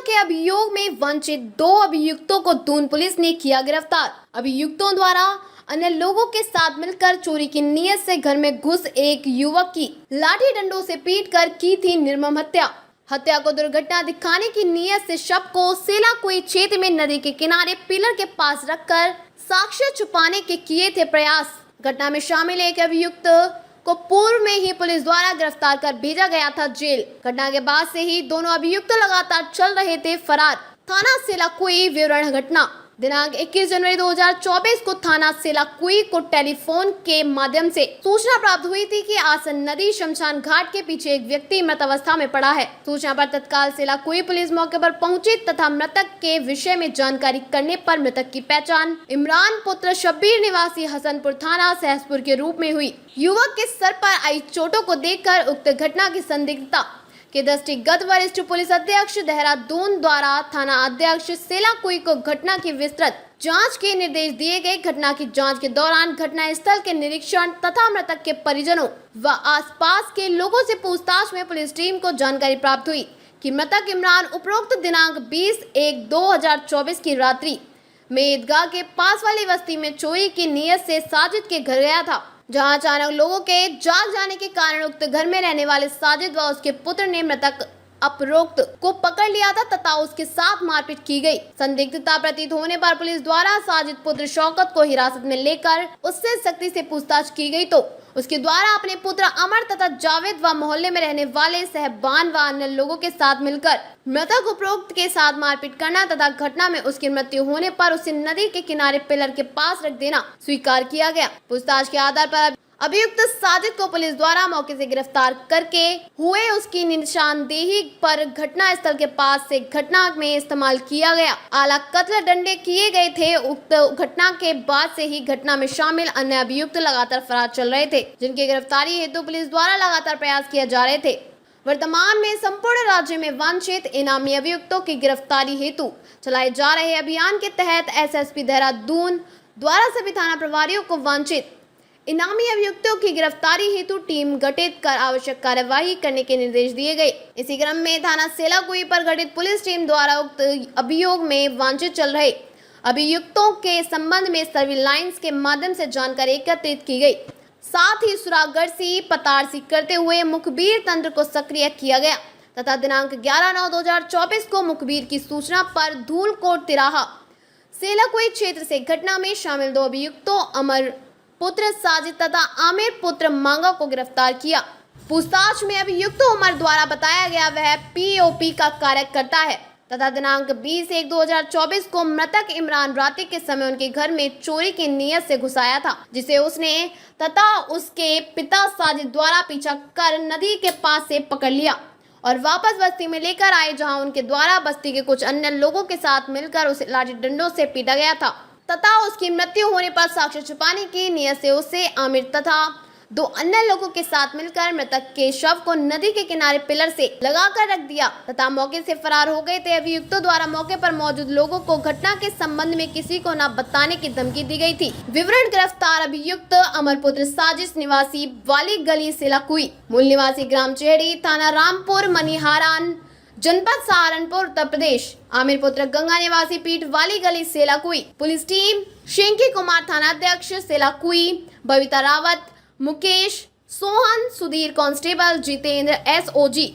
के अभियोग में वंचित 2 अभियुक्तों को दून पुलिस ने किया गिरफ्तार। अभियुक्तों द्वारा अन्य लोगों के साथ मिलकर चोरी की नीयत से घर में घुस एक युवक की लाठी डंडों से पीटकर की थी निर्मम हत्या। हत्या को दुर्घटना दिखाने की नीयत से शव को सेलाकुई क्षेत्र में नदी के किनारे पिलर के पास रखकर साक्ष्य छुपाने के किए थे प्रयास। घटना में शामिल एक अभियुक्त को पूर्व में ही पुलिस द्वारा गिरफ्तार कर भेजा गया था जेल। घटना के बाद से ही दोनों अभियुक्त लगातार चल रहे थे फरार। थाना सेलाकुई विवरण घटना दिनांक 21 जनवरी 2024 को थाना सेलाकुई को टेलीफोन के माध्यम से सूचना प्राप्त हुई थी कि आसन नदी शमशान घाट के पीछे एक व्यक्ति मृत अवस्था में पड़ा है। सूचना पर तत्काल सेलाकुई पुलिस मौके पर पहुंची तथा मृतक के विषय में जानकारी करने पर मृतक की पहचान इमरान पुत्र शब्बीर निवासी हसनपुर थाना सहसपुर के रूप में हुई। युवक के सर पर आई चोटों को देखकर उक्त घटना की संदिग्धता के दृष्टिगत वरिष्ठ पुलिस अधीक्षक देहरादून द्वारा थाना अध्यक्ष सेलाकुई को घटना की विस्तृत जांच के निर्देश दिए गए। घटना की जांच के दौरान घटना स्थल के निरीक्षण तथा मृतक के परिजनों व आसपास के लोगों से पूछताछ में पुलिस टीम को जानकारी प्राप्त हुई कि मृतक इमरान उपरोक्त दिनांक 20/1/2024 की रात्रि में ईदगाह के पास वाली बस्ती में चोरी की नीयत से साजिद के घर गया था, जहां अचानक लोगों के जाग जाने के कारण उक्त घर में रहने वाले साजिद व उसके पुत्र ने मृतक उपरोक्त को पकड़ लिया था तथा उसके साथ मारपीट की गई। संदिग्धता प्रतीत होने पर पुलिस द्वारा साजिद पुत्र शौकत को हिरासत में लेकर उससे सख्ती से पूछताछ की गई तो उसके द्वारा अपने पुत्र अमर तथा जावेद व मोहल्ले में रहने वाले सहबान व अन्य लोगों के साथ मिलकर मृतक उपरोक्त के साथ मारपीट करना तथा घटना में उसकी मृत्यु होने पर उसे नदी के किनारे पिलर के पास रख देना स्वीकार किया गया। पूछताछ के आधार पर अभियुक्त साजिद को पुलिस द्वारा मौके से गिरफ्तार करके हुए उसकी निशानदेही पर घटना स्थल के पास से घटना में इस्तेमाल किया गया आला कत्ल डंडे किए गए थे। उक्त घटना के बाद से ही घटना में शामिल अन्य अभियुक्त लगातार फरार चल रहे थे, जिनकी गिरफ्तारी हेतु पुलिस द्वारा लगातार प्रयास किए जा रहे थे। वर्तमान में संपूर्ण राज्य में वांछित इनामी अभियुक्तों की गिरफ्तारी हेतु चलाए जा रहे अभियान के तहत एसएसपी देहरादून द्वारा सभी थाना प्रभारियों को वांछित इनामी अभियुक्तों की गिरफ्तारी हेतु टीम गठित कर आवश्यक कार्यवाही करने के निर्देश दिए गए। इसी क्रम में थाना सेलाकुई पर गठित पुलिस टीम द्वारा उक्त अभियोग में वांछित चल रहे अभियुक्तों के संबंध में सर्विलांस के माध्यम से जानकारी एकत्रित की गई। साथ ही सुरागर्सी पतारसी करते हुए मुखबिर तंत्र को सक्रिय किया गया तथा दिनांक 11/9/2024 को मुखबिर की सूचना पर धूलकोट तिराहा सेलाकुई क्षेत्र से घटना में शामिल 2 अभियुक्तों अमर पुत्र साजिद तथा आमिर पुत्र मांगा को गिरफ्तार किया। पूछताछ में अभियुक्त उमर द्वारा बताया गया वह पीओपी का कार्य करता है तथा दिनांक 20/1/2024 को मृतक इमरान रात्रि के समय उनके घर में चोरी की नीयत से घुस आया था, जिसे उसने तथा उसके पिता साजिद द्वारा पीछा कर नदी के पास से पकड़ लिया और वापस बस्ती में लेकर आए, जहां उनके द्वारा बस्ती के कुछ अन्य लोगों के साथ मिलकर उसे लाठी डंडों से पीटा गया था तथा उसकी मृत्यु होने पर साक्ष्य छुपाने की नीयत से उसे आमिर तथा 2 अन्य लोगों के साथ मिलकर मृतक के शव को नदी के किनारे पिलर से लगाकर रख दिया तथा मौके से फरार हो गए थे। अभियुक्तों द्वारा मौके पर मौजूद लोगों को घटना के संबंध में किसी को न बताने की धमकी दी गई थी। विवरण गिरफ्तार अभियुक्त अमर पुत्र साजिद निवासी वाली गली सेलाकुई, मूल निवासी ग्राम चेहड़ी, थाना रामपुर मनिहारान, जनपद सहारनपुर, उत्तर प्रदेश। आमिर पुत्र गंगा निवासी पीठ वाली गली सेलाकुई। पुलिस टीम शेंकी कुमार थाना अध्यक्ष सेलाकुई, बबीता रावत, मुकेश, सोहन, सुधीर कांस्टेबल, जितेंद्र, एसओजी।